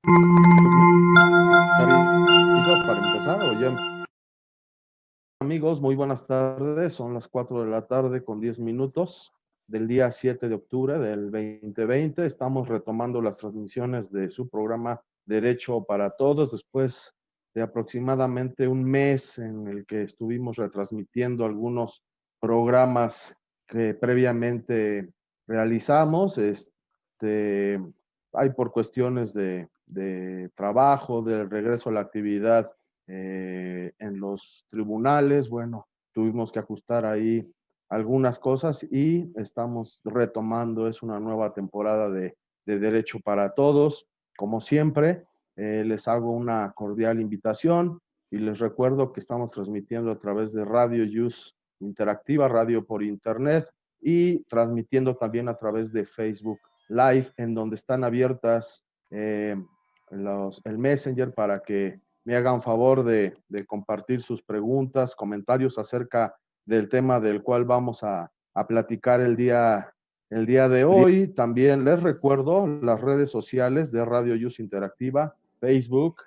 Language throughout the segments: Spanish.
¿Avisas para empezar o ya? Amigos, muy buenas tardes. Son las 4 de la tarde con 10 minutos del día 7 de octubre del 2020. Estamos retomando las transmisiones de su programa Derecho para Todos después de aproximadamente un mes en el que estuvimos retransmitiendo algunos programas que previamente realizamos. Hay por cuestiones de trabajo, del regreso a la actividad en los tribunales. Bueno, tuvimos que ajustar ahí algunas cosas y estamos retomando. Es una nueva temporada de Derecho para Todos. Como siempre, les hago una cordial invitación y les recuerdo que estamos transmitiendo a través de Radio Use Interactiva, radio por internet, y transmitiendo también a través de Facebook Live, en donde están abiertas el Messenger para que me hagan favor de compartir sus preguntas, comentarios acerca del tema del cual vamos a platicar el día de hoy. También les recuerdo las redes sociales de Radio Use Interactiva, Facebook,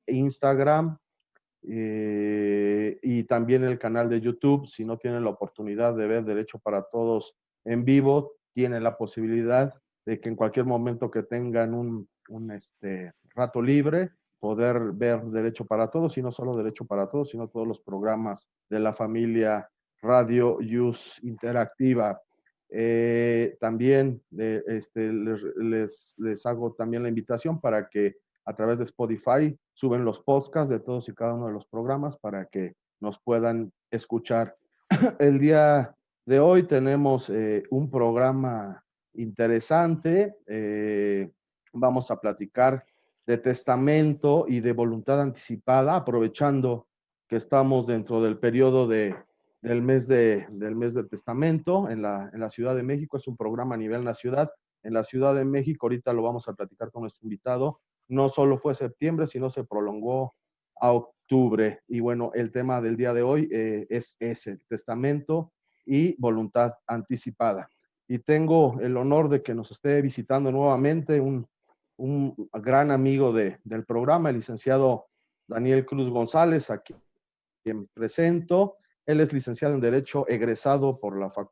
Instagram, y también el canal de YouTube. Si no tienen la oportunidad de ver Derecho para Todos en vivo, tienen la posibilidad de que en cualquier momento que tengan un rato libre, poder ver Derecho para Todos, y no solo Derecho para Todos, sino todos los programas de la familia Radio Use Interactiva. También les hago también la invitación para que a través de Spotify suben los podcasts de todos y cada uno de los programas para que nos puedan escuchar. El día de hoy tenemos un programa interesante. Vamos a platicar de testamento y de voluntad anticipada, aprovechando que estamos dentro del periodo del mes de testamento en la Ciudad de México. Es un programa a nivel nacional. En la Ciudad de México, ahorita lo vamos a platicar con nuestro invitado, no solo fue septiembre, sino se prolongó a octubre. Y bueno, el tema del día de hoy es ese, testamento y voluntad anticipada. Y tengo el honor de que nos esté visitando nuevamente un gran amigo del programa, el licenciado Daniel Cruz González, a quien presento. Él es licenciado en Derecho, egresado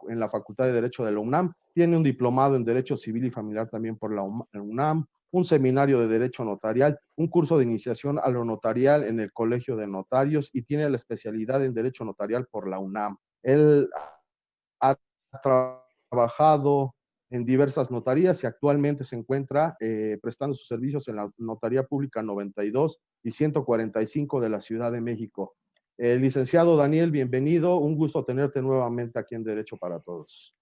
en la Facultad de Derecho de la UNAM. Tiene un diplomado en Derecho Civil y Familiar también por la UNAM, un seminario de Derecho Notarial, un curso de iniciación a lo notarial en el Colegio de Notarios, y tiene la especialidad en Derecho Notarial por la UNAM. Él ha trabajado en diversas notarías y actualmente se encuentra prestando sus servicios en la Notaría Pública 92 y 145 de la Ciudad de México. Licenciado Daniel, bienvenido. Un gusto tenerte nuevamente aquí en Derecho para Todos.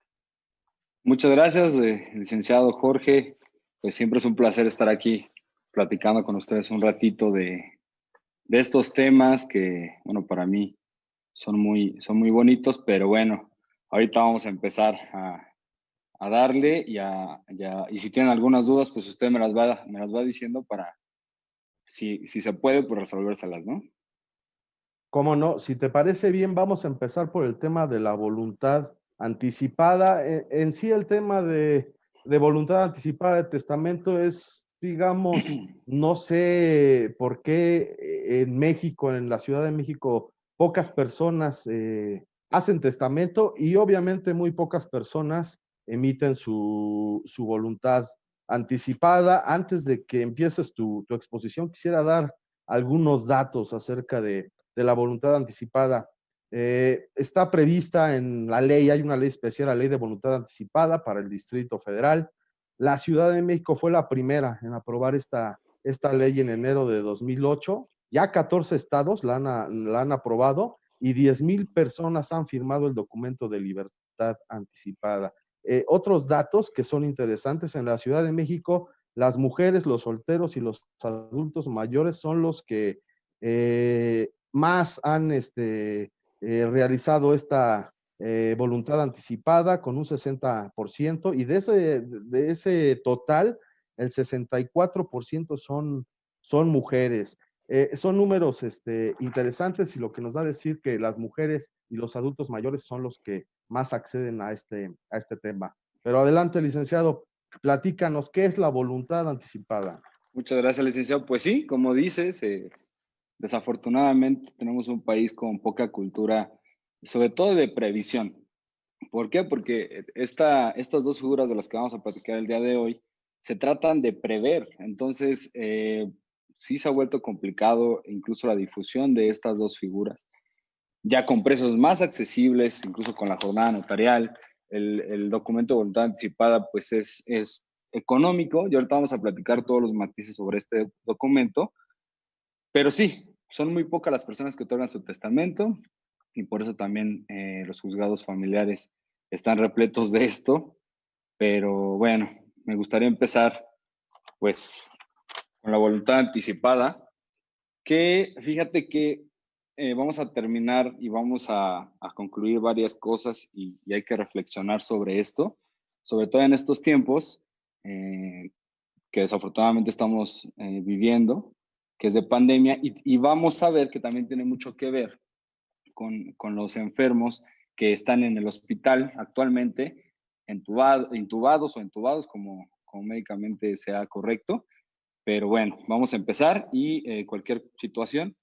Muchas gracias, licenciado Jorge. Pues siempre es un placer estar aquí platicando con ustedes un ratito de estos temas que, bueno, para mí son muy bonitos, pero bueno, ahorita vamos a empezar a darle y si tienen algunas dudas, pues usted me las va diciendo para, si se puede, pues resolvérselas, ¿no? Cómo no, si te parece bien, vamos a empezar por el tema de la voluntad anticipada. En sí, el tema de voluntad anticipada de testamento es, digamos, no sé por qué en México, en la Ciudad de México, pocas personas hacen testamento, y obviamente muy pocas personas emiten su voluntad anticipada. Antes de que empieces tu exposición, quisiera dar algunos datos acerca de la voluntad anticipada. Está prevista en la ley, hay una ley especial, la ley de voluntad anticipada para el Distrito Federal. La Ciudad de México fue la primera en aprobar esta ley en enero de 2008. Ya 14 estados la han aprobado y 10,000 personas han firmado el documento de libertad anticipada. Otros datos que son interesantes: en la Ciudad de México, las mujeres, los solteros y los adultos mayores son los que más han realizado esta voluntad anticipada, con un 60%, y de ese total, el 64% son mujeres. Son números interesantes, y lo que nos da a decir que las mujeres y los adultos mayores son los que más acceden a este tema. Pero adelante, licenciado, platícanos, ¿qué es la voluntad anticipada? Muchas gracias, licenciado. Pues sí, como dices, desafortunadamente tenemos un país con poca cultura, sobre todo de previsión. ¿Por qué? Porque estas dos figuras de las que vamos a platicar el día de hoy se tratan de prever. Entonces, sí se ha vuelto complicado incluso la difusión de estas dos figuras, ya con precios más accesibles, incluso con la jornada notarial. El documento de voluntad anticipada pues es económico, y ahorita vamos a platicar todos los matices sobre este documento, pero sí, son muy pocas las personas que otorgan su testamento, y por eso también los juzgados familiares están repletos de esto. Pero bueno, me gustaría empezar pues con la voluntad anticipada, que fíjate que vamos a terminar y vamos a concluir varias cosas, y hay que reflexionar sobre esto, sobre todo en estos tiempos eh, que desafortunadamente estamos viviendo, que es de pandemia, y vamos a ver que también tiene mucho que ver con los enfermos que están en el hospital actualmente, intubados o entubados, como médicamente sea correcto. Pero bueno, vamos a empezar, y cualquier situación,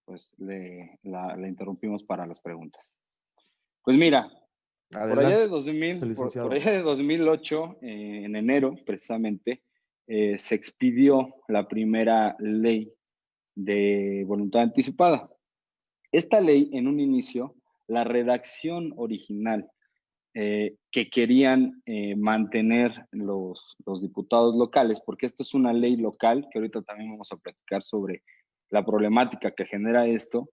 pues la interrumpimos para las preguntas. Pues mira, por allá Adelante, de 2000, por licenciado. allá de 2008, en enero precisamente, se expidió la primera ley de voluntad anticipada. Esta ley, en un inicio, la redacción original que querían mantener los diputados locales, porque esto es una ley local, que ahorita también vamos a platicar sobre la problemática que genera esto,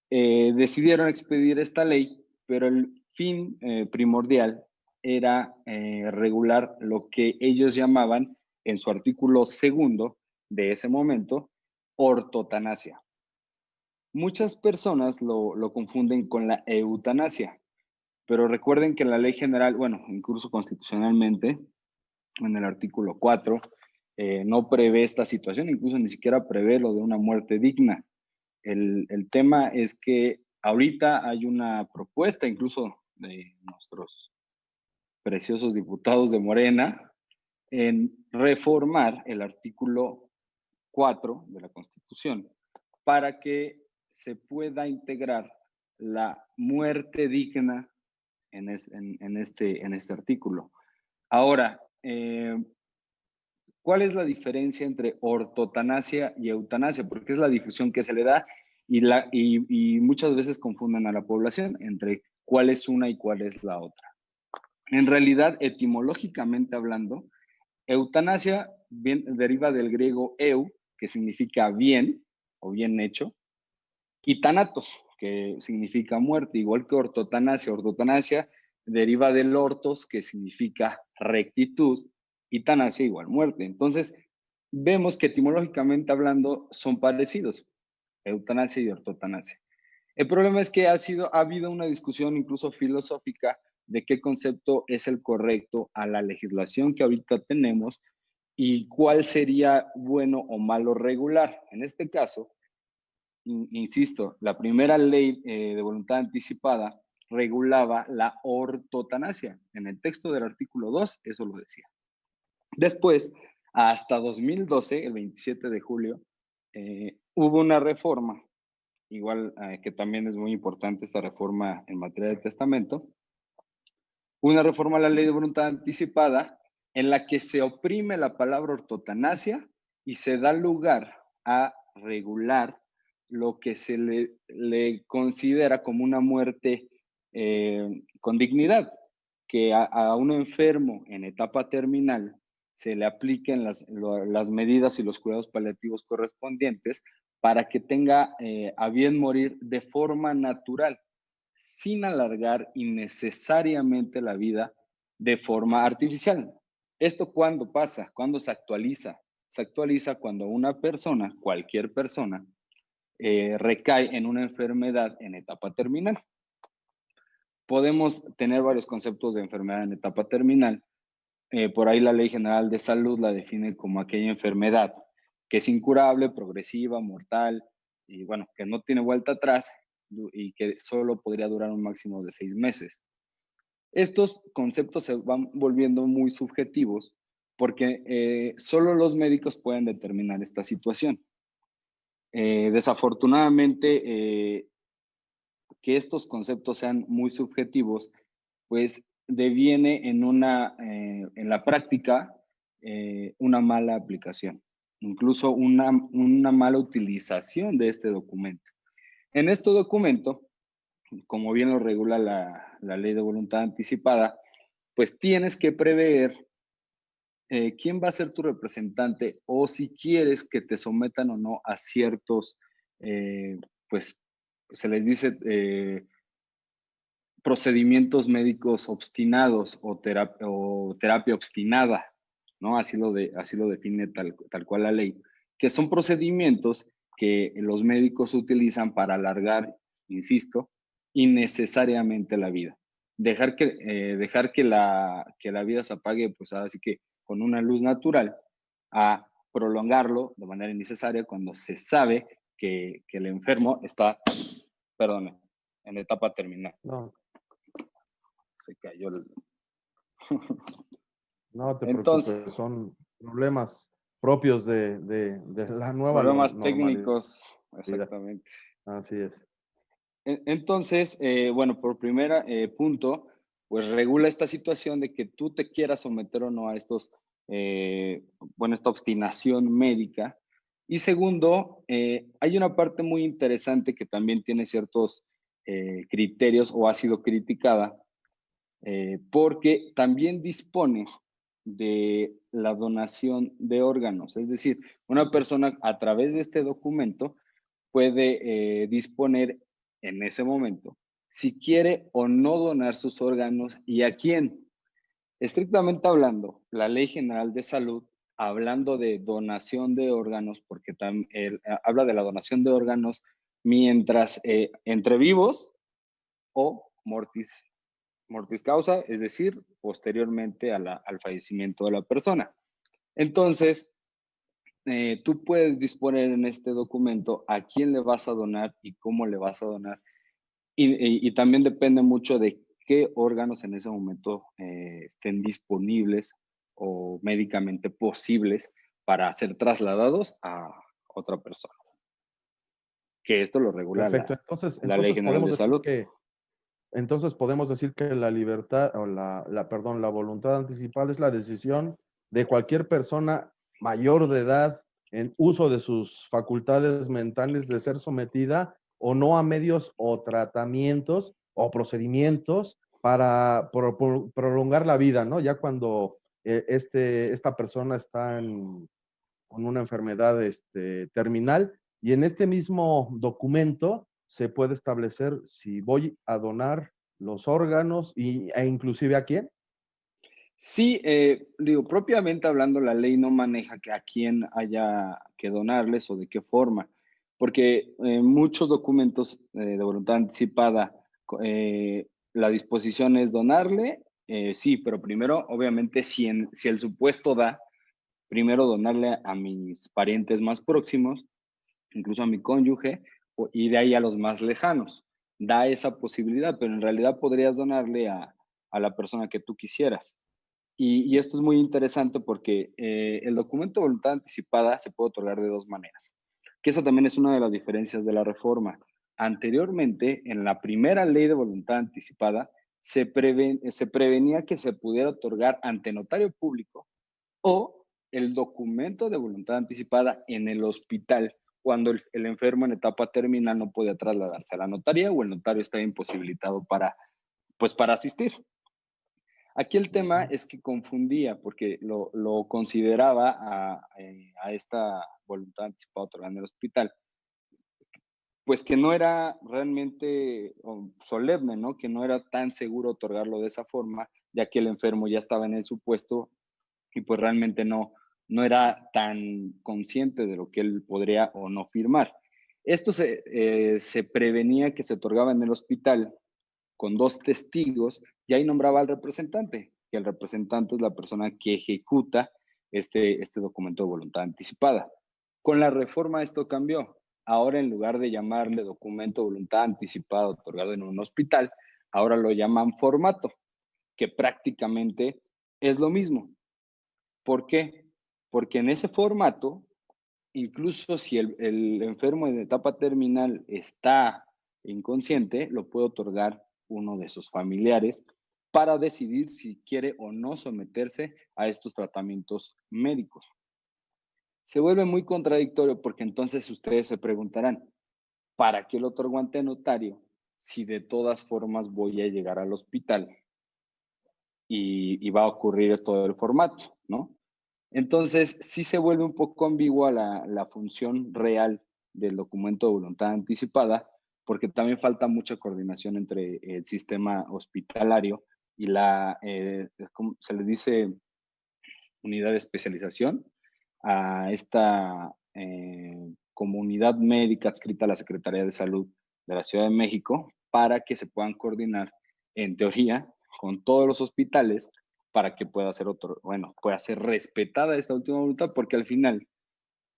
decidieron expedir esta ley, pero el fin primordial era regular lo que ellos llamaban, en su artículo segundo de ese momento, ortotanasia. Muchas personas lo confunden con la eutanasia, pero recuerden que la ley general, bueno, incluso constitucionalmente, en el artículo 4, no prevé esta situación, incluso ni siquiera prevé lo de una muerte digna. El tema es que ahorita hay una propuesta, incluso de nuestros preciosos diputados de Morena, en reformar el artículo 4 de la Constitución para que se pueda integrar la muerte digna en este artículo. Ahora, ¿cuál es la diferencia entre ortotanasia y eutanasia? Porque es la difusión que se le da, y muchas veces confunden a la población entre cuál es una y cuál es la otra. En realidad, etimológicamente hablando, eutanasia deriva del griego eu, que significa bien o bien hecho, y thanatos, que significa muerte, igual que ortotanasia. Ortotanasia deriva del ortos, que significa rectitud, y tanasia igual muerte. Entonces, vemos que etimológicamente hablando son parecidos, eutanasia y ortotanasia. El problema es que ha habido una discusión incluso filosófica de qué concepto es el correcto a la legislación que ahorita tenemos, y cuál sería bueno o malo regular. En este caso, insisto, la primera ley de voluntad anticipada regulaba la ortotanasia. En el texto del artículo 2, eso lo decía. Después, hasta 2012, el 27 de julio, hubo una reforma, igual que también es muy importante esta reforma en materia de testamento, una reforma a la ley de voluntad anticipada en la que se oprime la palabra ortotanasia y se da lugar a regular lo que se le considera como una muerte con dignidad, que a un enfermo en etapa terminal se le apliquen las medidas y los cuidados paliativos correspondientes para que tenga a bien morir de forma natural, sin alargar innecesariamente la vida de forma artificial. ¿Esto cuándo pasa? ¿Cuándo se actualiza? Se actualiza cuando una persona, cualquier persona, recae en una enfermedad en etapa terminal. Podemos tener varios conceptos de enfermedad en etapa terminal. Por ahí la Ley General de Salud la define como aquella enfermedad que es incurable, progresiva, mortal, y bueno, que no tiene vuelta atrás, y que solo podría durar un máximo de 6 meses. Estos conceptos se van volviendo muy subjetivos, porque solo los médicos pueden determinar esta situación. Desafortunadamente, que estos conceptos sean muy subjetivos, pues deviene en la práctica, una mala aplicación, incluso una mala utilización de este documento. En este documento, como bien lo regula la ley de voluntad anticipada, pues tienes que prever quién va a ser tu representante o si quieres que te sometan o no a ciertos, pues se les dice procedimientos médicos obstinados o terapia obstinada, ¿no? Así lo define tal cual la ley, que son procedimientos que los médicos utilizan para alargar, insisto, innecesariamente la vida. Dejar que la vida se apague, pues ahora sí que con una luz natural, a prolongarlo de manera innecesaria cuando se sabe que el enfermo está, perdón, en etapa terminal. No, Se cayó el... no te Entonces, preocupes, son problemas propios de la nueva problemas normalidad. técnicos, exactamente. Así es. Entonces, bueno, por primer punto, pues regula esta situación de que tú te quieras someter o no a bueno, esta obstinación médica. Y segundo, hay una parte muy interesante que también tiene ciertos criterios o ha sido criticada, porque también dispone de la donación de órganos. Es decir, una persona a través de este documento puede disponer en ese momento si quiere o no donar sus órganos y a quién. Estrictamente hablando, la Ley General de Salud, hablando de donación de órganos, porque habla de la donación de órganos mientras entre vivos o mortis causa, es decir, posteriormente al fallecimiento de la persona. Entonces, tú puedes disponer en este documento a quién le vas a donar y cómo le vas a donar. Y también depende mucho de qué órganos en ese momento estén disponibles o médicamente posibles para ser trasladados a otra persona. Que esto lo regula Perfecto. la Ley General de Salud. Entonces podemos decir que la libertad o perdón, la voluntad anticipada es la decisión de cualquier persona mayor de edad en uso de sus facultades mentales de ser sometida o no a medios o tratamientos o procedimientos para prolongar la vida, ¿no? Ya cuando esta persona está con una enfermedad terminal, y en este mismo documento se puede establecer si voy a donar los órganos e inclusive a quién. Sí, digo, propiamente hablando, la ley no maneja a quién haya que donarles o de qué forma, porque muchos documentos de voluntad anticipada, la disposición es donarle, sí, pero primero, obviamente, si el supuesto da, primero donarle a mis parientes más próximos, incluso a mi cónyuge, y de ahí a los más lejanos. Da esa posibilidad, pero en realidad podrías donarle a la persona que tú quisieras. Y esto es muy interesante porque el documento de voluntad anticipada se puede otorgar de dos maneras, que esa también es una de las diferencias de la reforma. Anteriormente, en la primera ley de voluntad anticipada, se prevenía que se pudiera otorgar ante notario público o el documento de voluntad anticipada en el hospital cuando el enfermo en etapa terminal no podía trasladarse a la notaría o el notario estaba imposibilitado para asistir. Aquí el tema es que confundía porque lo consideraba a esta voluntad anticipada otorgada en el hospital, pues que no era realmente solemne, ¿no? Que no era tan seguro otorgarlo de esa forma, ya que el enfermo ya estaba en el supuesto y pues realmente no era tan consciente de lo que él podría o no firmar. Esto se prevenía que se otorgaba en el hospital con dos testigos y ahí nombraba al representante, que el representante es la persona que ejecuta este documento de voluntad anticipada. Con la reforma esto cambió. Ahora en lugar de llamarle documento de voluntad anticipada otorgado en un hospital, ahora lo llaman formato, que prácticamente es lo mismo. ¿Por qué? Porque en ese formato, incluso si el enfermo en etapa terminal está inconsciente, lo puede otorgar uno de sus familiares para decidir si quiere o no someterse a estos tratamientos médicos. Se vuelve muy contradictorio porque entonces ustedes se preguntarán, ¿para qué lo otorgo ante notario si de todas formas voy a llegar al hospital y va a ocurrir esto del formato, ¿no? Entonces, sí se vuelve un poco ambigua la función real del documento de voluntad anticipada, porque también falta mucha coordinación entre el sistema hospitalario y ¿cómo se le dice? Unidad de especialización, a esta comunidad médica adscrita a la Secretaría de Salud de la Ciudad de México para que se puedan coordinar, en teoría, con todos los hospitales para que pueda ser pueda ser respetada esta última voluntad, porque al final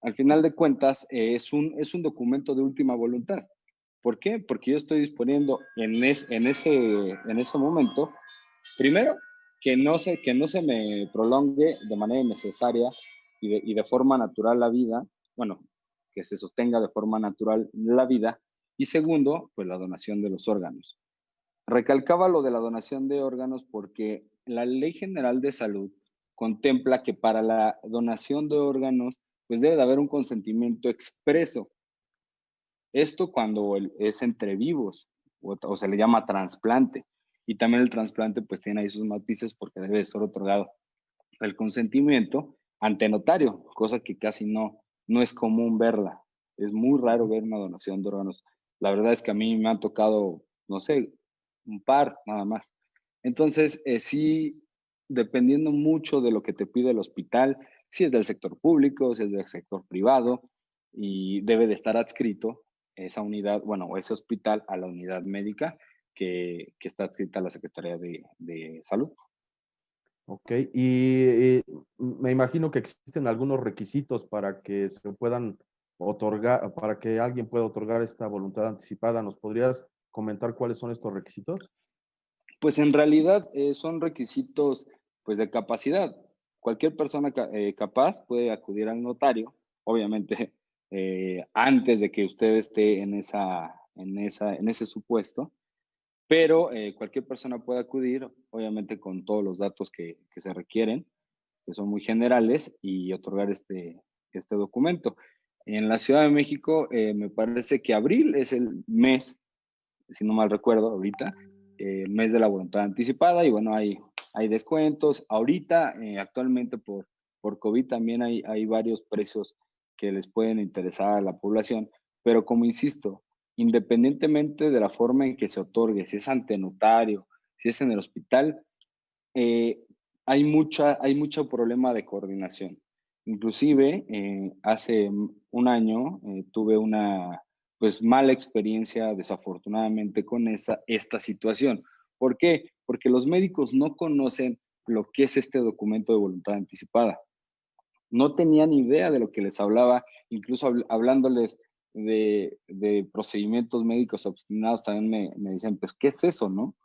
de cuentas, es un documento de última voluntad. ¿Por qué? Porque yo estoy disponiendo en ese momento, primero, que no se me prolongue de manera innecesaria y de forma natural la vida, bueno, que se sostenga de forma natural la vida, y segundo, pues la donación de los órganos. Recalcaba lo de la donación de órganos porque la Ley General de Salud contempla que para la donación de órganos, pues debe de haber un consentimiento expreso. Esto cuando es entre vivos o se le llama trasplante. Y también el trasplante pues tiene ahí sus matices porque debe de ser otorgado el consentimiento ante notario, cosa que casi no es común verla. Es muy raro ver una donación de órganos. La verdad es que a mí me han tocado, no sé, un par nada más. Entonces, sí, dependiendo mucho de lo que te pide el hospital, si es del sector público, si es del sector privado, y debe de estar adscrito esa unidad, bueno, o ese hospital a la unidad médica que está adscrita a la Secretaría de Salud. Ok, y me imagino que existen algunos requisitos para que se puedan otorgar, para que alguien pueda otorgar esta voluntad anticipada. ¿Nos podrías comentar cuáles son estos requisitos? Pues en realidad son requisitos pues de capacidad. Cualquier persona capaz puede acudir al notario, obviamente antes de que usted esté en ese supuesto, pero cualquier persona puede acudir, obviamente con todos los datos que se requieren, que son muy generales, y otorgar este documento. En la Ciudad de México me parece que abril es el mes, si no mal recuerdo, ahorita, mes de la voluntad anticipada, y bueno, hay descuentos. Ahorita, actualmente por COVID también hay varios precios que les pueden interesar a la población, pero como insisto, independientemente de la forma en que se otorgue, si es ante notario, si es en el hospital, eh, hay mucho problema de coordinación. Inclusive, hace un año tuve una pues mala experiencia desafortunadamente con esta situación. ¿Por qué? Porque los médicos no conocen lo que es este documento de voluntad anticipada. No tenían idea de lo que les hablaba, incluso hablándoles de procedimientos médicos obstinados, también me dicen, pues, ¿qué es eso, no?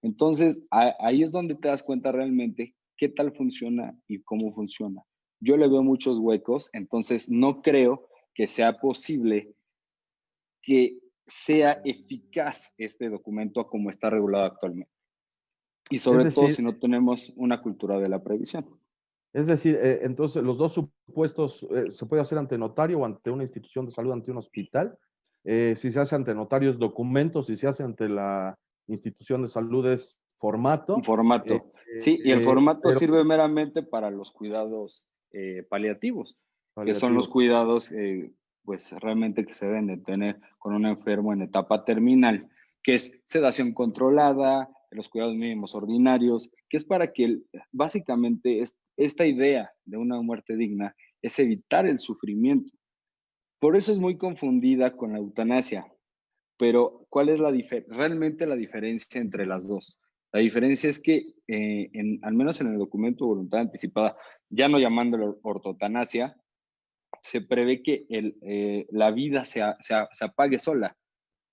Entonces, ahí es donde te das cuenta realmente qué tal funciona y cómo funciona. Yo le veo muchos huecos, entonces no creo que sea posible que sea eficaz este documento como está regulado actualmente. Y Es sobre todo decir, si no tenemos una cultura de la previsión. entonces los dos supuestos se puede hacer ante notario o ante una institución de salud, ante un hospital. Si se hace ante notario es documento, si se hace ante la institución de salud es Un formato. eh, formato. Sí, y el formato pero sirve meramente para los cuidados paliativos, que son los paliativos. cuidados pues realmente que se deben de tener con un enfermo en etapa terminal, que es sedación controlada, los cuidados mínimos ordinarios, que es para que básicamente esta idea de una muerte digna es evitar el sufrimiento. Por eso es muy confundida con la eutanasia. Pero, ¿cuál es realmente la diferencia entre las dos? La diferencia es que, al menos en el documento de voluntad anticipada, ya no llamándolo ortotanasia, se prevé que la vida se apague sola,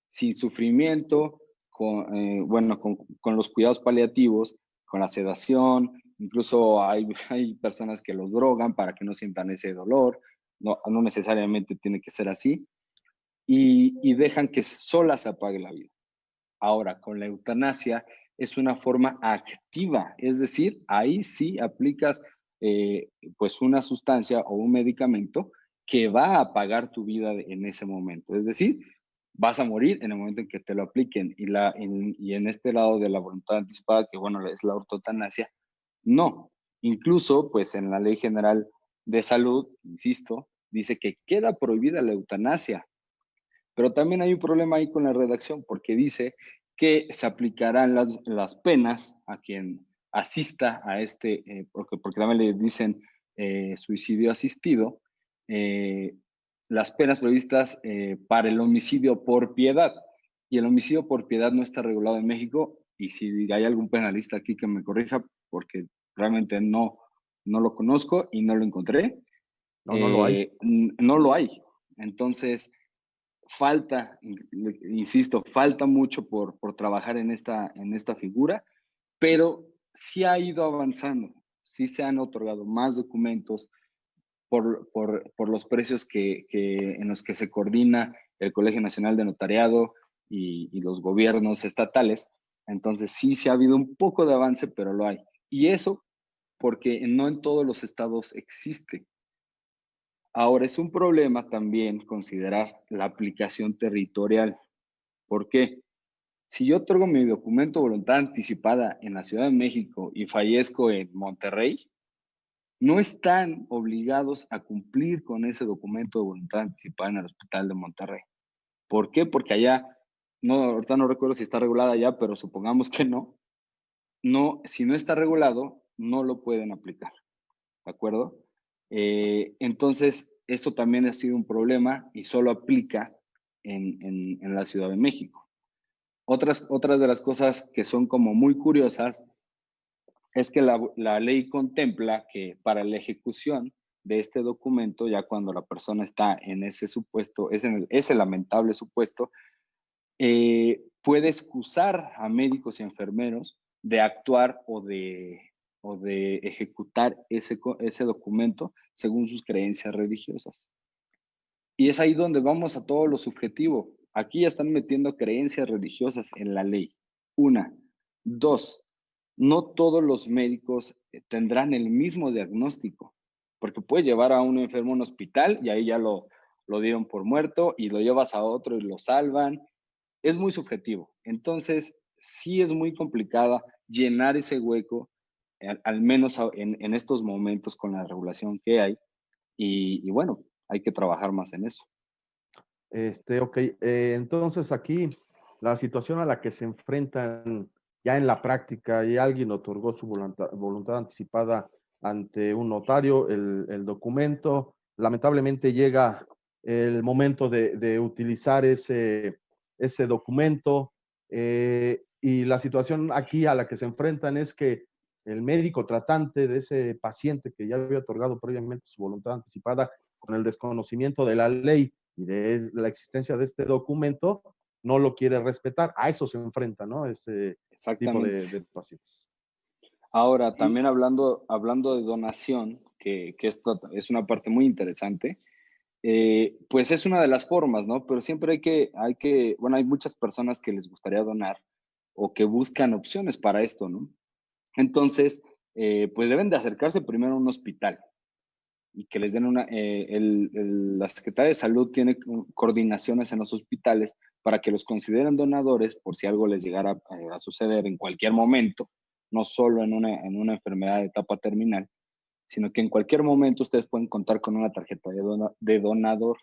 sin sufrimiento, bueno, con los cuidados paliativos, con la sedación, incluso hay personas que los drogan para que no sientan ese dolor, no necesariamente tiene que ser así, y dejan que sola se apague la vida. Ahora, con la eutanasia es una forma activa, es decir, ahí sí aplicas pues una sustancia o un medicamento que va a apagar tu vida en ese momento. Es decir, vas a morir en el momento en que te lo apliquen. Y en este lado de la voluntad anticipada, que bueno, es la ortotanasia, no. Incluso, pues en la Ley General de Salud, insisto, dice que queda prohibida la eutanasia. Pero también hay un problema ahí con la redacción, porque dice que se aplicarán las penas a quien asista a porque también le dicen suicidio asistido, eh, las penas previstas para el homicidio por piedad. Y el homicidio por piedad no está regulado en México, y si hay algún penalista aquí que me corrija, porque realmente no lo conozco y no lo encontré, No lo hay. no lo hay. Entonces, falta, insisto, falta mucho por trabajar en esta figura, pero sí ha ido avanzando, sí se han otorgado más documentos por los precios en los que se coordina el Colegio Nacional de Notariado y los gobiernos estatales. Entonces sí se ha habido un poco de avance, pero lo hay. Y eso porque no en todos los estados existe. Ahora, es un problema también considerar la aplicación territorial. ¿Por qué? Si yo otorgo mi documento de voluntad anticipada en la Ciudad de México y fallezco en Monterrey, no están obligados a cumplir con ese documento de voluntad anticipada en el Hospital de Monterrey. ¿Por qué? Porque allá, ahorita no recuerdo si está regulada allá, pero supongamos que no. No, si no está regulado, no lo pueden aplicar. ¿De acuerdo? Entonces, eso también ha sido un problema y solo aplica en la Ciudad de México. Otras de las cosas que son como muy curiosas es que la ley contempla que para la ejecución de este documento, ya cuando la persona está en ese supuesto, ese lamentable supuesto, puede excusar a médicos y enfermeros de actuar o de ejecutar ese documento según sus creencias religiosas. Y es ahí donde vamos a todo lo subjetivo. Aquí ya están metiendo creencias religiosas en la ley. Una. Dos, no todos los médicos tendrán el mismo diagnóstico, porque puedes llevar a un enfermo a un hospital y ahí ya lo dieron por muerto y lo llevas a otro y lo salvan. Es muy subjetivo. Entonces, sí es muy complicada llenar ese hueco, al menos en estos momentos con la regulación que hay. Y bueno, hay que trabajar más en eso. Ok, entonces aquí la situación a la que se enfrentan ya en la práctica, y alguien otorgó su voluntad anticipada ante un notario, el documento, lamentablemente llega el momento de utilizar ese documento, y la situación aquí a la que se enfrentan es que el médico tratante de ese paciente que ya había otorgado previamente su voluntad anticipada, con el desconocimiento de la ley y de la existencia de este documento, no lo quiere respetar. A eso se enfrenta, ¿no? Ese tipo Exactamente. de pacientes. Ahora, Y, también hablando de donación, que esto es una parte muy interesante, pues es una de las formas, ¿no? Pero siempre bueno, hay muchas personas que les gustaría donar o que buscan opciones para esto, ¿no? Entonces, pues deben de acercarse primero a un hospital y que les den la Secretaría de Salud tiene coordinaciones en los hospitales para que los consideren donadores por si algo les llegara a suceder en cualquier momento, no solo en una enfermedad de etapa terminal, sino que en cualquier momento ustedes pueden contar con una tarjeta de donador.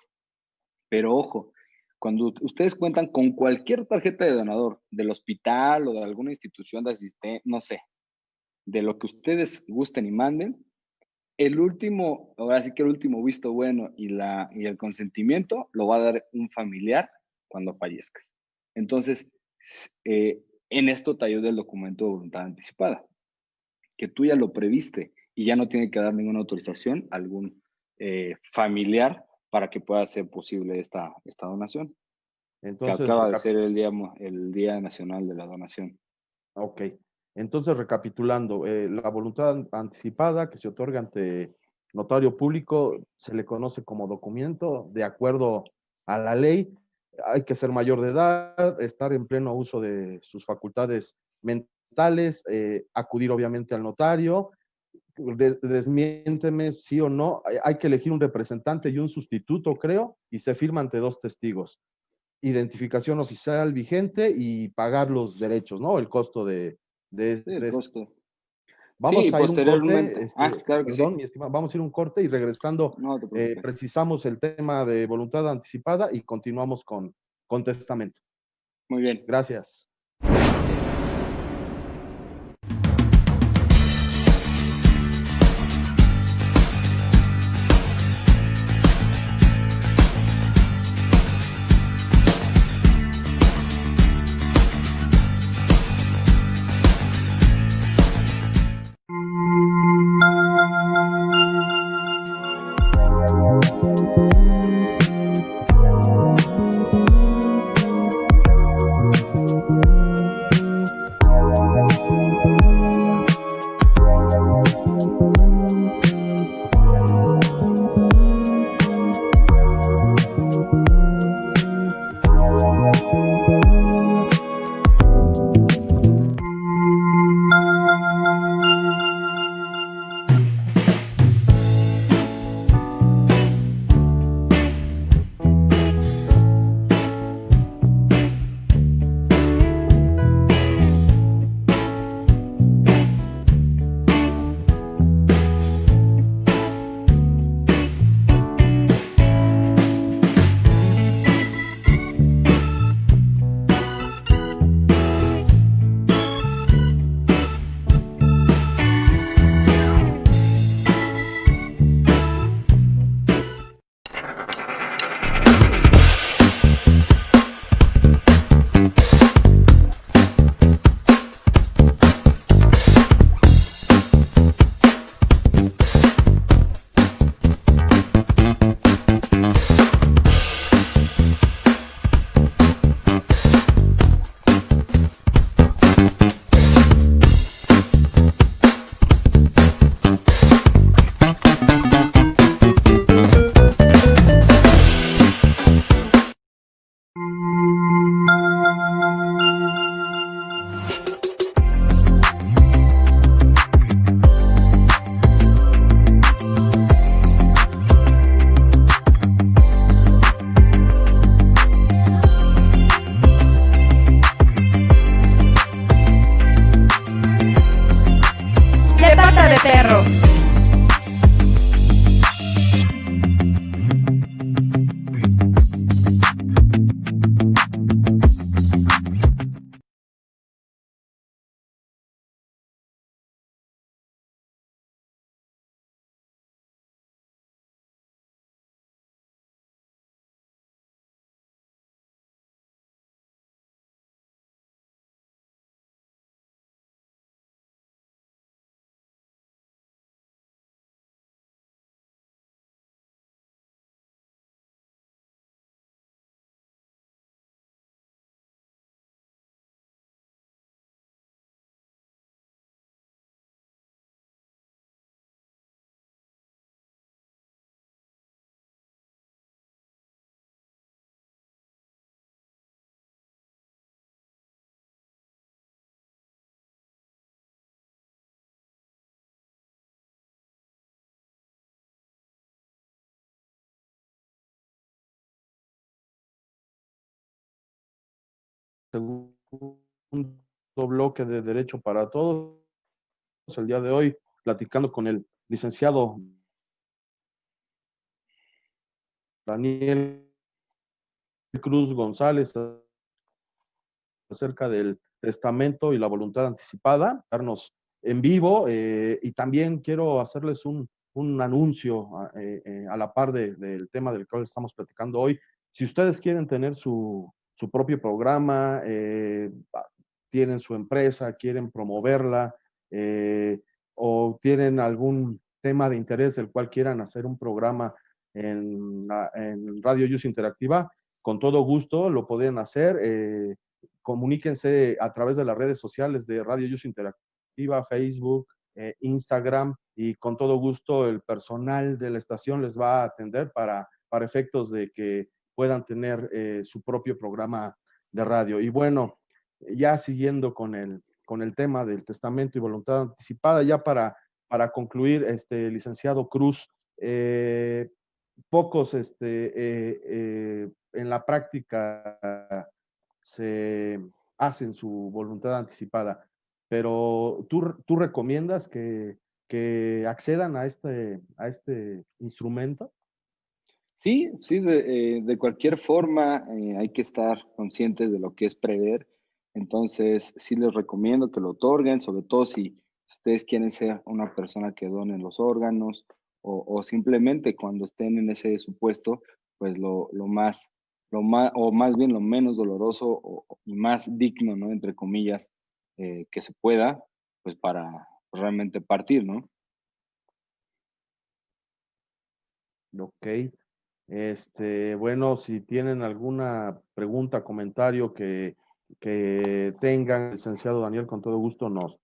Pero ojo, cuando ustedes cuentan con cualquier tarjeta de donador del hospital o de alguna institución de asistencia, no sé, de lo que ustedes gusten y manden, ahora sí que el último visto bueno y el consentimiento lo va a dar un familiar cuando fallezcas. Entonces, en esto te ayuda el documento de voluntad anticipada, que tú ya lo previste y ya no tiene que dar ninguna autorización a algún familiar para que pueda ser posible esta donación, que entonces, acaba de ser el Día Nacional de la Donación. ok. Entonces, recapitulando, la voluntad anticipada que se otorga ante notario público se le conoce como documento de acuerdo a la ley. Hay que ser mayor de edad, estar en pleno uso de sus facultades mentales, acudir obviamente al notario. Desmiénteme sí o no, hay que elegir un representante y un sustituto, creo, y se firma ante dos testigos. Identificación oficial vigente y pagar los derechos, ¿no? El costo Sí, el de costo. Sí, y Vamos a ir un corte, posteriormente. Claro que perdón, sí. mi estimado, vamos a ir un corte y regresando, No te preocupes. precisamos el tema de voluntad anticipada y continuamos con testamento. Muy bien. Gracias. De pata de perro. Segundo bloque de Derecho para Todos. El día de hoy, platicando con el licenciado Daniel Cruz González acerca del testamento y la voluntad anticipada, darnos en vivo, y también quiero hacerles un anuncio a la par del tema del cual estamos platicando hoy. Si ustedes quieren tener su propio programa, tienen su empresa, quieren promoverla, o tienen algún tema de interés del cual quieran hacer un programa en Radio Yus Interactiva, con todo gusto lo pueden hacer. comuníquense a través de las redes sociales de Radio Yuso Interactiva, Facebook, Instagram, y con todo gusto el personal de la estación les va a atender para efectos de que puedan tener su propio programa de radio. Y bueno, ya siguiendo con el tema del testamento y voluntad anticipada, ya para concluir, licenciado Cruz, pocos en la práctica se hacen su voluntad anticipada, pero ¿tú recomiendas que accedan a este instrumento? Sí, sí, de cualquier forma hay que estar conscientes de lo que es prever. Entonces, sí les recomiendo que lo otorguen, sobre todo si ustedes quieren ser una persona que done los órganos o simplemente cuando estén en ese supuesto, pues o más bien lo menos doloroso y más digno, ¿no? Entre comillas, que se pueda, pues para realmente partir, ¿no? Ok. Bueno, si tienen alguna pregunta, comentario que tengan, licenciado Daniel, con todo gusto nos,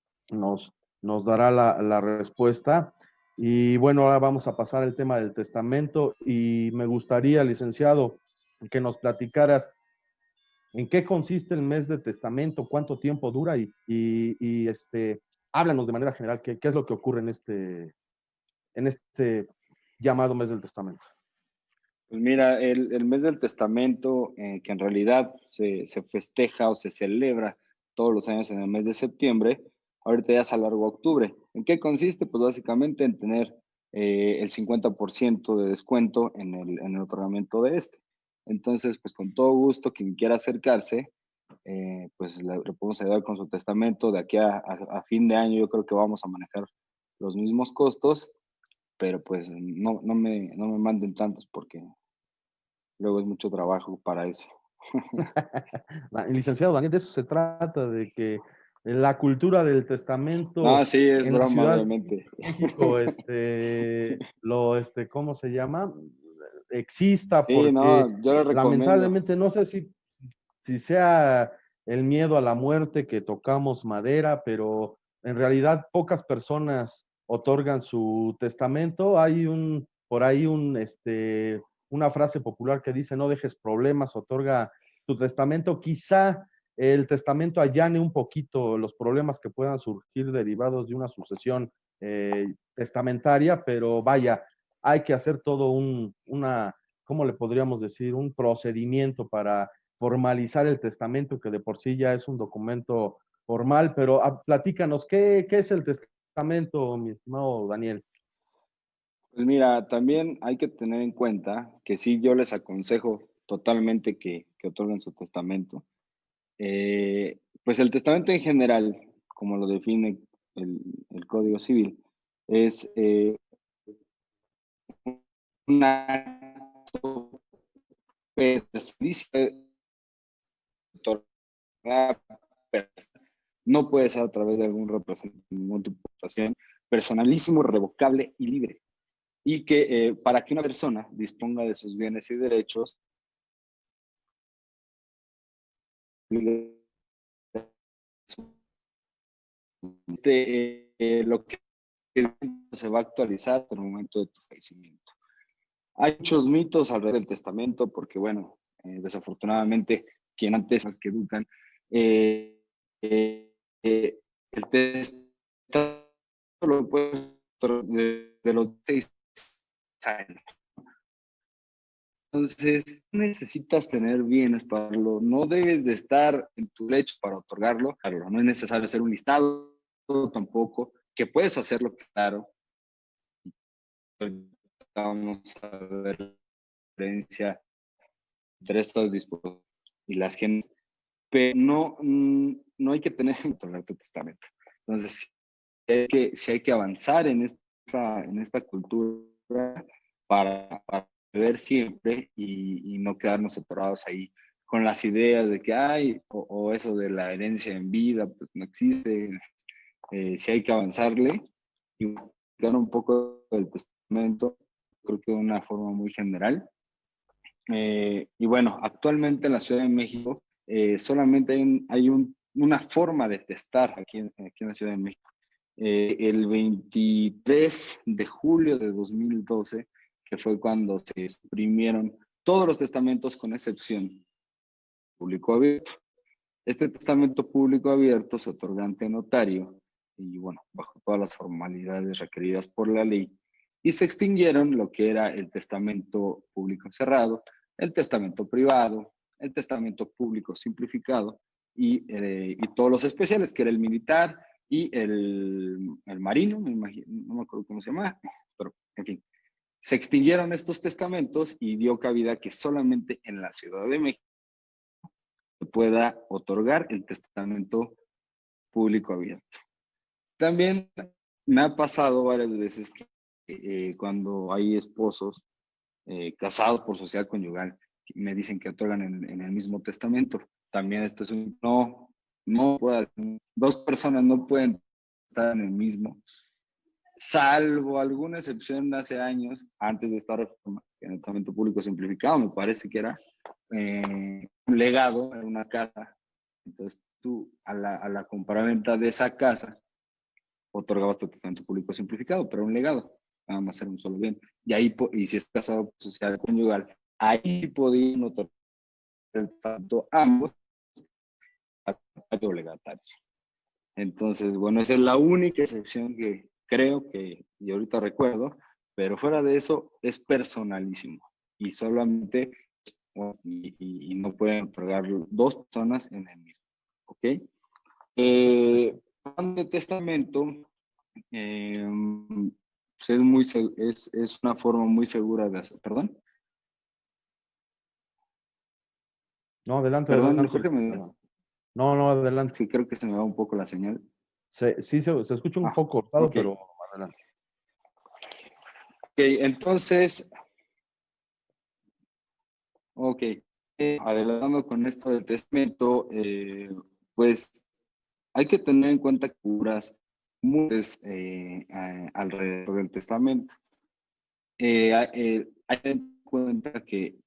nos dará la respuesta. Y bueno, ahora vamos a pasar al tema del testamento y me gustaría, licenciado, que nos platicaras en qué consiste el mes de testamento, cuánto tiempo dura y háblanos de manera general qué es lo que ocurre en este llamado mes del testamento. Pues mira, el mes del testamento, que en realidad se festeja o se celebra todos los años en el mes de septiembre, ahorita ya se alargó a octubre. ¿En qué consiste? Pues básicamente en tener el 50% de descuento en el otorgamiento de este. Entonces, pues con todo gusto, quien quiera acercarse, pues le podemos ayudar con su testamento. De aquí a fin de año yo creo que vamos a manejar los mismos costos, pero pues no me manden tantos porque luego es mucho trabajo para eso. Licenciado Daniel, de eso se trata, de que la cultura del No, testamento sí, es en la broma, Ciudad de obviamente. México, ¿cómo se llama? Exista, Sí, porque no, yo le recomiendo. lamentablemente no sé si sea el miedo a la muerte que tocamos madera, pero en realidad pocas personas otorgan su testamento. Hay por ahí una frase popular que dice: no dejes problemas, otorga tu testamento. Quizá el testamento allane un poquito los problemas que puedan surgir derivados de una sucesión testamentaria, pero vaya, hay que hacer todo ¿cómo le podríamos decir? Un procedimiento para formalizar el testamento, que de por sí ya es un documento formal, pero platícanos, ¿qué es el testamento, mi estimado Daniel? Pues mira, también hay que tener en cuenta que sí, yo les aconsejo totalmente que otorguen su testamento. Pues el testamento en general, como lo define el Código Civil, es un acto percibido, no puede ser a través de algún representante de imputación, personalísimo, revocable y libre. Y que para que una persona disponga de sus bienes y derechos, lo que se va a actualizar hasta el momento de tu fallecimiento. Hay muchos mitos alrededor del testamento porque, bueno, desafortunadamente, quien antes las que educan, el testamento lo puedes de los 6 años. Entonces, necesitas tener bienes para hacerlo. No debes de estar en tu lecho para otorgarlo. Claro, no es necesario hacer un listado tampoco, que puedes hacerlo, claro. Vamos a ver la diferencia entre estas disposiciones y las genes, pero no hay que tener en otorgar tu testamento. Entonces, sí hay que avanzar en esta cultura para ver siempre y no quedarnos atorados ahí con las ideas de que hay, o eso de la herencia en vida, pues no existe. Sí hay que avanzarle y dar un poco del testamento, creo que de una forma muy general. Y bueno, actualmente en la Ciudad de México solamente una forma de testar aquí en la Ciudad de México. El 23 de julio de 2012, que fue cuando se suprimieron todos los testamentos con excepción público abierto. Este testamento público abierto se otorga ante notario y, bueno, bajo todas las formalidades requeridas por la ley, y se extinguieron lo que era el testamento público cerrado, el testamento privado, el testamento público simplificado y todos los especiales, que era el militar y el marino, me imagino, no me acuerdo cómo se llama, pero en fin. Se extinguieron estos testamentos y dio cabida que solamente en la Ciudad de México se pueda otorgar el testamento público abierto. También me ha pasado varias veces que cuando hay esposos casados por sociedad conyugal, me dicen que otorgan en el mismo testamento. También esto es dos personas no pueden estar en el mismo, salvo alguna excepción de hace años, antes de esta reforma, en el testamento público simplificado, me parece que era un legado en una casa. Entonces tú a la compraventa de esa casa otorgabas tu testamento público simplificado, pero un legado, nada más era un solo bien. Y ahí, y si es casado por sociedad conyugal, ahí podían otorgar el testamento ambos a legatarios. Entonces, bueno, esa es la única excepción que creo que, y ahorita recuerdo, pero fuera de eso es personalísimo y solamente y no pueden otorgar dos personas en el mismo, ¿ok? Plan de testamento pues es una forma muy segura de hacer, ¿perdón? No, adelante, Perdón, adelante. Jorge, No, adelante. sí, creo que se me va un poco la señal. Sí, se escucha un poco cortado, okay. Pero adelante. Ok, entonces, adelantando con esto del testamento, pues hay que tener en cuenta figuras muchas alrededor del testamento. Hay que tener en cuenta que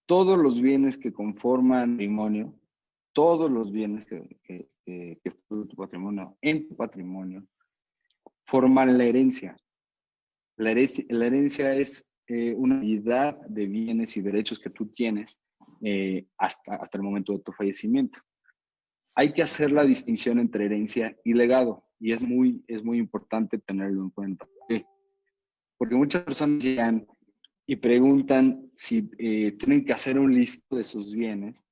todos los bienes que conforman patrimonio, todos los bienes que están en tu patrimonio, forman la herencia. La herencia es una unidad de bienes y derechos que tú tienes hasta el momento de tu fallecimiento. Hay que hacer la distinción entre herencia y legado, y es muy importante tenerlo en cuenta. ¿Sí? Porque muchas personas llegan y preguntan si tienen que hacer un listo de sus bienes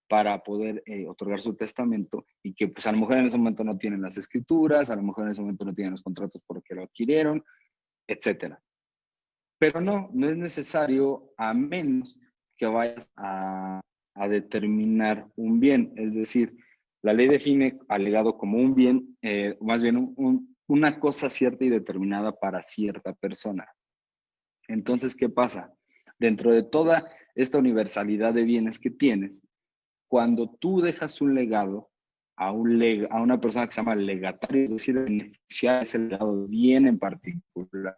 para poder otorgar su testamento, y que pues a lo mejor en ese momento no tienen las escrituras, a lo mejor en ese momento no tienen los contratos por los que lo adquirieron, etcétera. Pero no es necesario, a menos que vayas a determinar un bien. Es decir, la ley define al legado como un bien, más bien una cosa cierta y determinada para cierta persona. Entonces, ¿qué pasa? Dentro de toda esta universalidad de bienes que tienes, cuando tú dejas un legado a una persona que se llama legatario, es decir, beneficiar ese legado de bien en particular,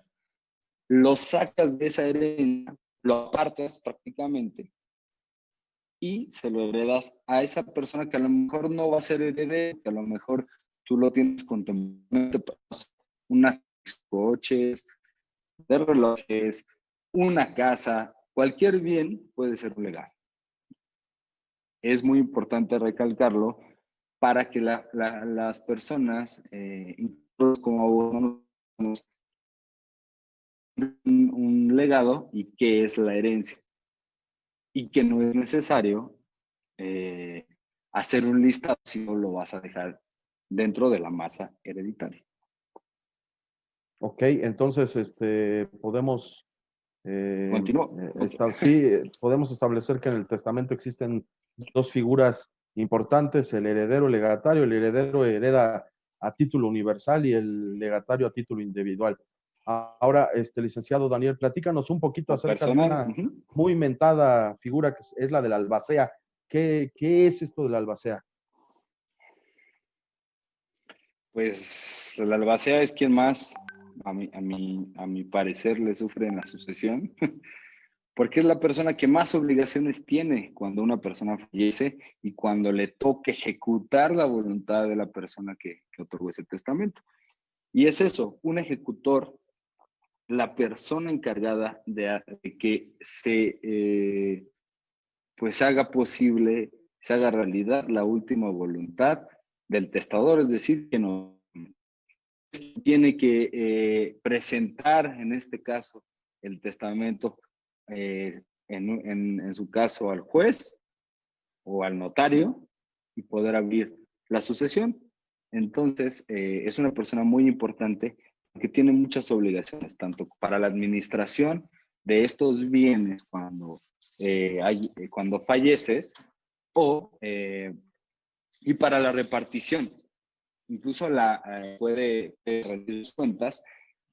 lo sacas de esa herencia, lo apartas prácticamente y se lo heredas a esa persona que a lo mejor no va a ser heredero, que a lo mejor tú lo tienes contemporáneamente, unos coches, de relojes, una casa, cualquier bien puede ser legal. Es muy importante recalcarlo para que las personas, incluso como abogados, un legado y qué es la herencia, y que no es necesario hacer un listado si no lo vas a dejar dentro de la masa hereditaria. Ok, entonces podemos Continúo. podemos establecer que en el testamento existen dos figuras importantes: el heredero, el legatario. El heredero hereda a título universal y el legatario a título individual. Ahora, licenciado Daniel, platícanos un poquito acerca de una muy mentada figura que es la del albacea. ¿Qué es esto del albacea? Pues el albacea es quien más, a mi parecer, le sufre en la sucesión, porque es la persona que más obligaciones tiene cuando una persona fallece y cuando le toque ejecutar la voluntad de la persona que otorgó ese testamento. Y es eso, un ejecutor, la persona encargada de que se pues haga posible, se haga realidad la última voluntad del testador, es decir, que no tiene que presentar, en este caso, el testamento, en su caso, al juez o al notario y poder abrir la sucesión. Entonces, es una persona muy importante que tiene muchas obligaciones, tanto para la administración de estos bienes cuando falleces, y para la repartición. Incluso puede rendir sus cuentas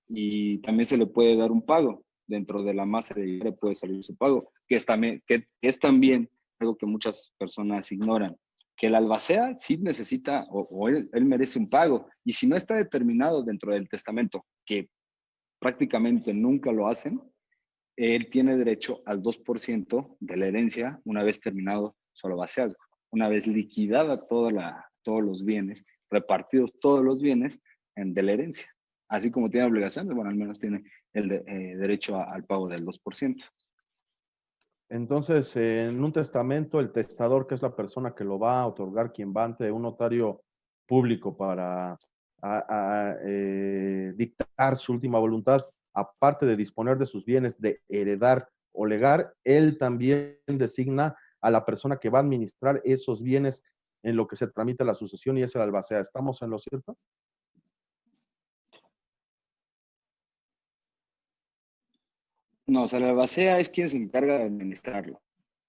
y también se le puede dar un pago. Dentro de la masa de dinero puede salir su pago, que es también algo que muchas personas ignoran, que el albacea sí necesita o él merece un pago. Y si no está determinado dentro del testamento, que prácticamente nunca lo hacen, él tiene derecho al 2% de la herencia una vez terminado su albaceazgo, una vez liquidada todos los bienes, repartidos todos los bienes de la herencia. Así como tiene obligaciones, bueno, al menos tiene el derecho al pago del 2%. Entonces, en un testamento, el testador, que es la persona que lo va a otorgar, quien va ante un notario público para dictar su última voluntad, aparte de disponer de sus bienes, de heredar o legar, él también designa a la persona que va a administrar esos bienes en lo que se tramita la sucesión, y es el albacea. ¿Estamos en lo cierto? No, o sea, la albacea es quien se encarga de administrarlo.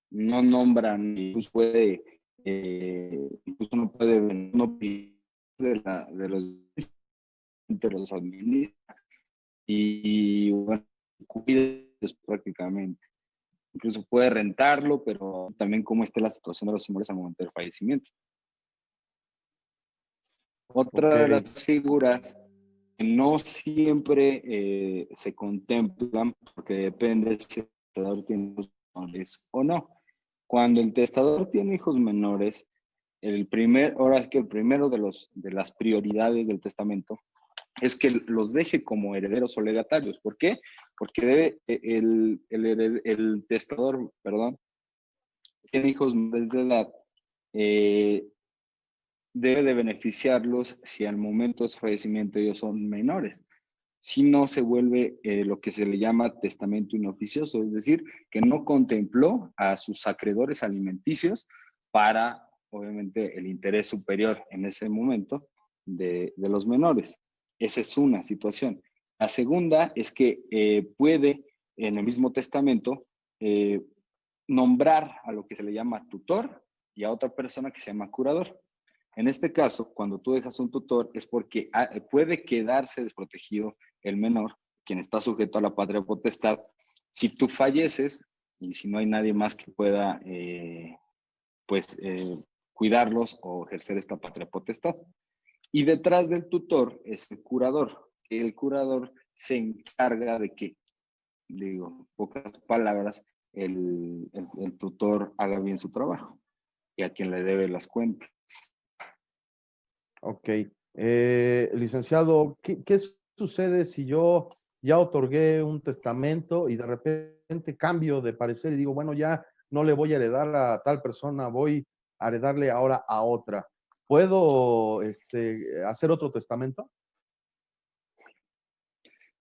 No nombran, incluso no puede de los administra y bueno, cuides prácticamente. Incluso puede rentarlo, pero también cómo esté la situación de los inmuebles al momento del fallecimiento. Otra de las figuras que no siempre se contemplan, porque depende si el testador tiene hijos menores o no. Cuando el testador tiene hijos menores, ahora es que el primero de las prioridades del testamento es que los deje como herederos o legatarios. ¿Por qué? Porque el testador, tiene hijos menores de edad, debe de beneficiarlos si al momento de su fallecimiento ellos son menores. Si no, se vuelve lo que se le llama testamento inoficioso, es decir, que no contempló a sus acreedores alimenticios para, obviamente, el interés superior en ese momento de los menores. Esa es una situación. La segunda es que puede, en el mismo testamento, nombrar a lo que se le llama tutor y a otra persona que se llama curador. En este caso, cuando tú dejas un tutor, es porque puede quedarse desprotegido el menor, quien está sujeto a la patria potestad, si tú falleces y si no hay nadie más que pueda cuidarlos o ejercer esta patria potestad. Y detrás del tutor es el curador. El curador se encarga de que, digo, pocas palabras, el tutor haga bien su trabajo y a quien le debe las cuentas. Ok. Licenciado, ¿qué sucede si yo ya otorgué un testamento y de repente cambio de parecer y digo, bueno, ya no le voy a heredar a tal persona, voy a heredarle ahora a otra? ¿Puedo hacer otro testamento?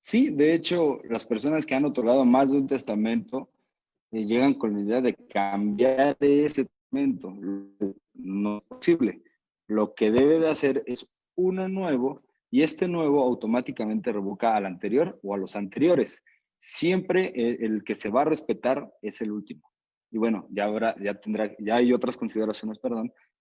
Sí, de hecho, las personas que han otorgado más de un testamento llegan con la idea de cambiar ese testamento. No es posible. Lo que debe de hacer es uno nuevo y este nuevo automáticamente revoca al anterior o a los anteriores. Siempre el que se va a respetar es el último. Y bueno, ya hay otras consideraciones,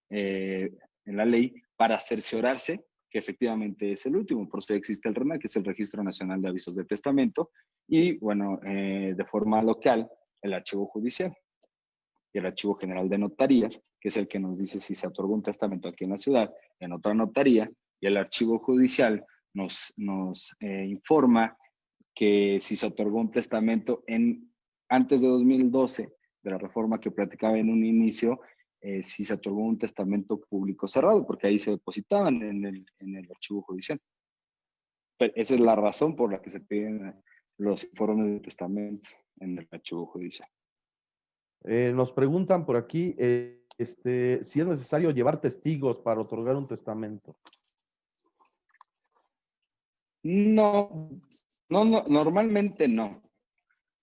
en la ley para cerciorarse que efectivamente es el último. Por eso existe el RENA, que es el Registro Nacional de Avisos de Testamento, y bueno, de forma local, el Archivo Judicial y el Archivo General de Notarías, que es el que nos dice si se otorgó un testamento aquí en la ciudad, en otra notaría, y el Archivo Judicial nos informa que si se otorgó un testamento en antes de 2012, de la reforma que platicaba en un inicio, sí se otorgó un testamento público cerrado, porque ahí se depositaban en el archivo judicial. Pero esa es la razón por la que se piden los informes de testamento en el archivo judicial. Nos preguntan por aquí si es necesario llevar testigos para otorgar un testamento. No, normalmente no.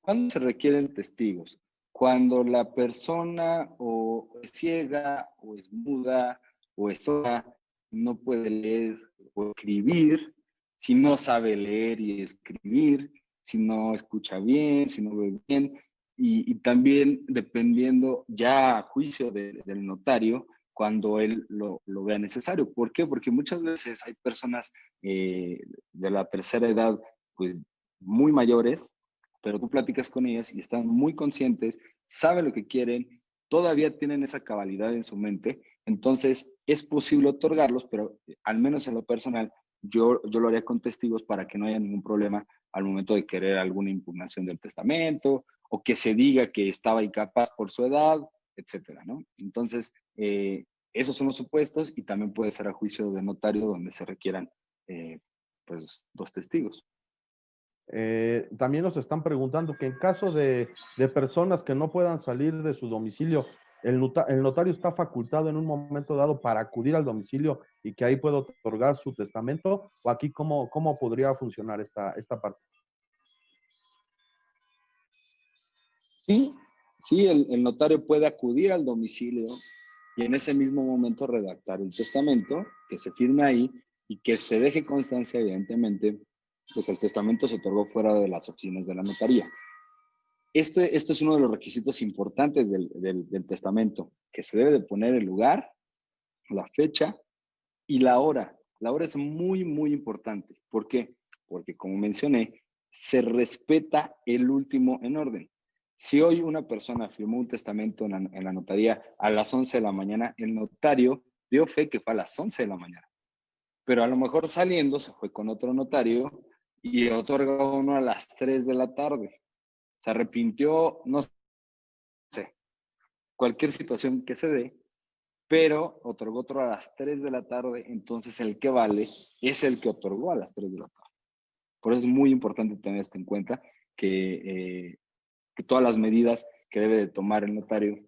¿Cuándo se requieren testigos? Cuando la persona o es ciega, o es muda, o es sorda, no puede leer o escribir, si no sabe leer y escribir, si no escucha bien, si no ve bien, y también dependiendo ya a juicio del notario, cuando él lo vea necesario. ¿Por qué? Porque muchas veces hay personas de la tercera edad, pues muy mayores, pero tú platicas con ellas y están muy conscientes, saben lo que quieren, todavía tienen esa cabalidad en su mente, entonces es posible otorgarlos, pero al menos en lo personal, yo lo haría con testigos para que no haya ningún problema al momento de querer alguna impugnación del testamento o que se diga que estaba incapaz por su edad, etcétera, ¿no? Entonces, esos son los supuestos y también puede ser a juicio de notario donde se requieran pues 2 testigos. También nos están preguntando que en caso de personas que no puedan salir de su domicilio, el notario está facultado en un momento dado para acudir al domicilio y que ahí pueda otorgar su testamento, o aquí cómo podría funcionar esta parte. Sí, el notario puede acudir al domicilio y en ese mismo momento redactar el testamento, que se firme ahí y que se deje constancia, evidentemente, de que el testamento se otorgó fuera de las oficinas de la notaría. Esto es uno de los requisitos importantes del testamento, que se debe de poner el lugar, la fecha y la hora. La hora es muy, muy importante. ¿Por qué? Porque, como mencioné, se respeta el último en orden. Si hoy una persona firmó un testamento en la notaría a las 11 de la mañana, el notario dio fe que fue a las 11 de la mañana. Pero a lo mejor saliendo se fue con otro notario y otorgó uno a las 3 de la tarde. Se arrepintió, no sé, cualquier situación que se dé, pero otorgó otro a las 3 de la tarde, entonces el que vale es el que otorgó a las 3 de la tarde. Por eso es muy importante tener esto en cuenta, que todas las medidas que debe de tomar el notario,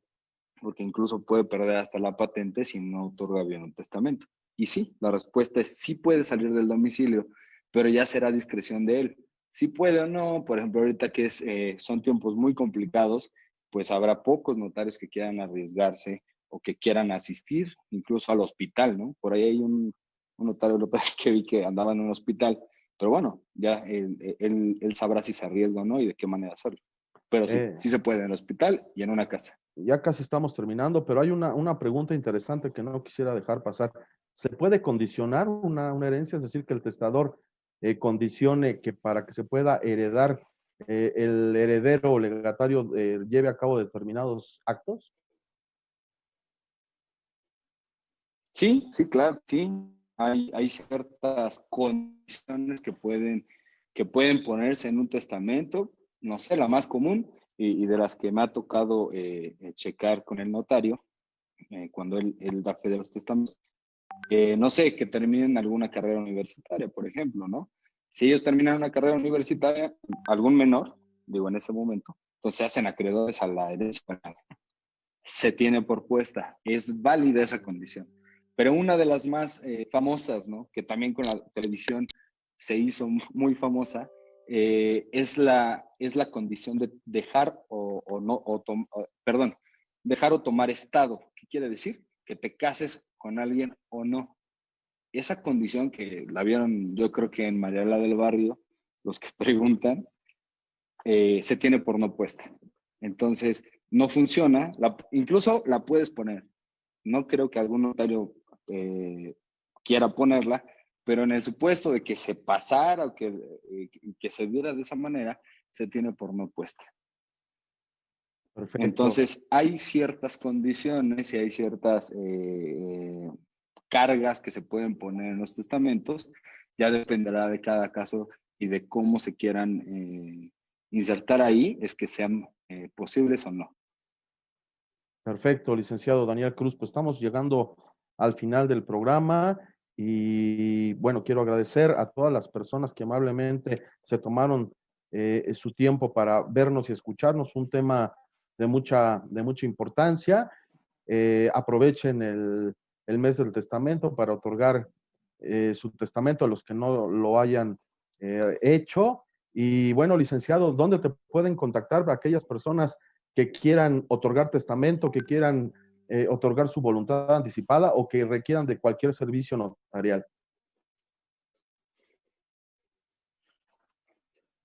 porque incluso puede perder hasta la patente si no otorga bien un testamento. Y sí, la respuesta es sí puede salir del domicilio, pero ya será discreción de él. Si puede o no, por ejemplo, ahorita que son tiempos muy complicados, pues habrá pocos notarios que quieran arriesgarse o que quieran asistir incluso al hospital, ¿no? Por ahí hay un notario la otra vez que vi que andaba en un hospital, pero bueno, ya él sabrá si se arriesga o no y de qué manera hacerlo. Pero sí se puede en el hospital y en una casa. Ya casi estamos terminando, pero hay una pregunta interesante que no quisiera dejar pasar. ¿Se puede condicionar una herencia? Es decir, que el testador condicione que para que se pueda heredar, el heredero o legatario lleve a cabo determinados actos. Sí, claro, sí. Hay ciertas condiciones que pueden ponerse en un testamento. No sé, la más común y de las que me ha tocado checar con el notario cuando él da fe de los testamentos. No sé, que terminen alguna carrera universitaria, por ejemplo, ¿no? Si ellos terminan una carrera universitaria, algún menor, digo, en ese momento, entonces se hacen acreedores a la herencia penal. Se tiene por puesta, es válida esa condición. Pero una de las más famosas, ¿no? Que también con la televisión se hizo muy famosa, es la condición de dejar dejar o tomar estado. ¿Qué quiere decir? Que te cases con alguien o no. Esa condición que la vieron, yo creo que en Mariela del Barrio, los que preguntan, se tiene por no puesta. Entonces, no funciona, incluso la puedes poner. No creo que algún notario quiera ponerla, pero en el supuesto de que se pasara o que se diera de esa manera, se tiene por no puesta. Perfecto. Entonces, hay ciertas condiciones y hay ciertas cargas que se pueden poner en los testamentos, ya dependerá de cada caso y de cómo se quieran insertar ahí es que sean posibles o no. Perfecto, licenciado Daniel Cruz. Pues estamos llegando al final del programa y bueno, quiero agradecer a todas las personas que amablemente se tomaron su tiempo para vernos y escucharnos, un tema de mucha importancia. Aprovechen el mes del testamento para otorgar su testamento a los que no lo hayan hecho. Y bueno, licenciado, ¿dónde te pueden contactar para aquellas personas que quieran otorgar testamento, que quieran otorgar su voluntad anticipada o que requieran de cualquier servicio notarial?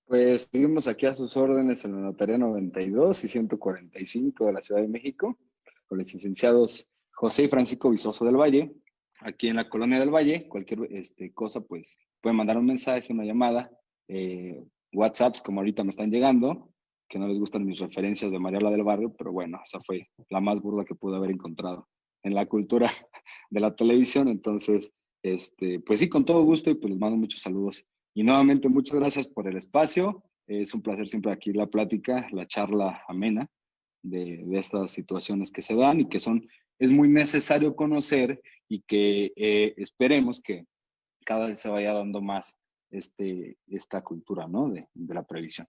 Pues seguimos aquí a sus órdenes en la Notaría 92 y 145 de la Ciudad de México, con los licenciados José y Francisco Vizoso del Valle, aquí en la Colonia del Valle. Cualquier cosa, pues pueden mandar un mensaje, una llamada, WhatsApps, como ahorita me están llegando, que no les gustan mis referencias de Mariela del Barrio, pero bueno, esa fue la más burda que pude haber encontrado en la cultura de la televisión. Entonces, pues sí, con todo gusto, y pues les mando muchos saludos. Y nuevamente, muchas gracias por el espacio. Es un placer siempre aquí la plática, la charla amena de estas situaciones que se dan y que es muy necesario conocer, y que esperemos que cada vez se vaya dando más esta cultura, ¿no? de la previsión.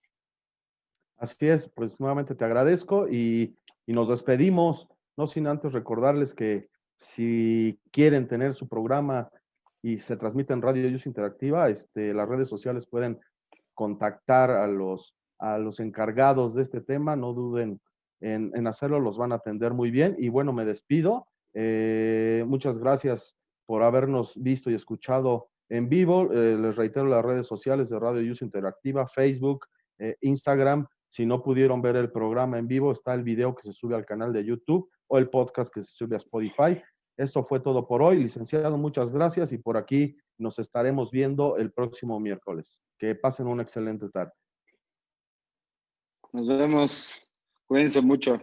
Así es, pues nuevamente te agradezco y nos despedimos, no sin antes recordarles que si quieren tener su programa y se transmite en Radio Yus Interactiva, las redes sociales pueden contactar a los encargados de este tema, no duden en hacerlo, los van a atender muy bien. Y bueno, me despido. Muchas gracias por habernos visto y escuchado en vivo. Les reitero las redes sociales de Radio Yus Interactiva, Facebook, Instagram. Si no pudieron ver el programa en vivo, está el video que se sube al canal de YouTube o el podcast que se sube a Spotify. Esto fue todo por hoy. Licenciado, muchas gracias y por aquí nos estaremos viendo el próximo miércoles. Que pasen una excelente tarde. Nos vemos. Cuídense mucho.